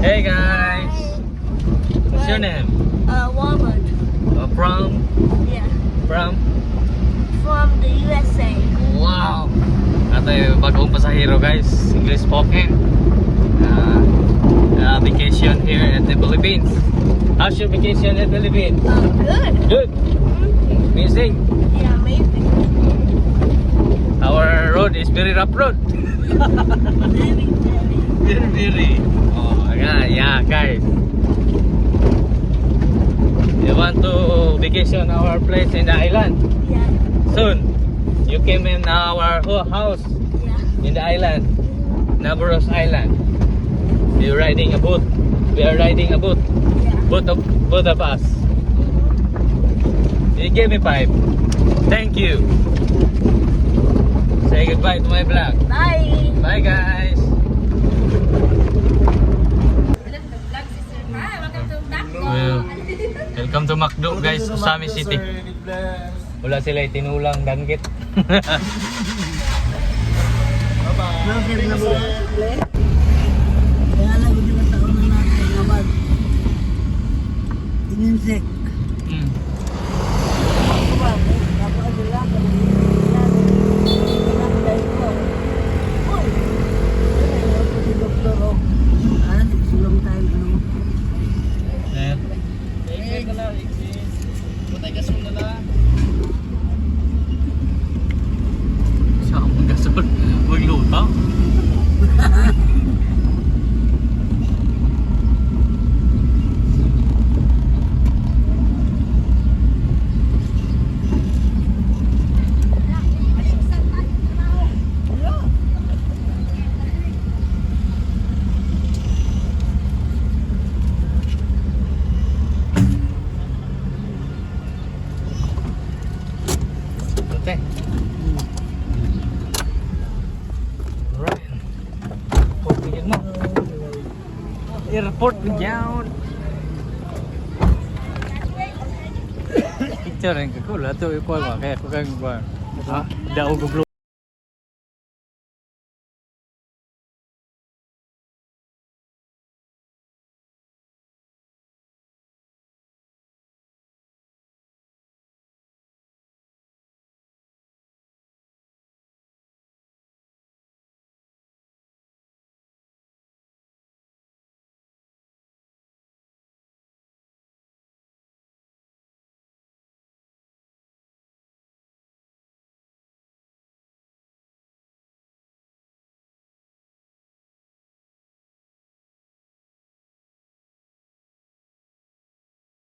Hey guys, what's your name? Robert. From Yeah. from From the USA. wow. Ito yung bagong pasahero guys, English spoken. Vacation here at the Philippines. How's your vacation at the Philippines? Good. Good. Amazing. Yeah, amazing. Our road is very rough road. Very, very. Very. Oh yeah guys. You want to vacation our place in the island? Yeah. Soon. You came in our whole house Yeah. in the island, Navarros Island. You're riding a boat. We are riding a boat. Yeah. Both of us. You gave me 5. Thank you. Say goodbye to my vlog. Bye. Bye guys. Welcome to Macdo guys, Usami City. Wala sila tinulang danggit. Kaya lang hindi mataon na natin naman. Inimsik. Mm. Sao mong gasol? Huwag lutang. Ate. Right. Airport bigyan mo. Airport bigyan. Picture rin ka ko. Lato yung call mo. Kaya ko kang ba. Ha? Daog ko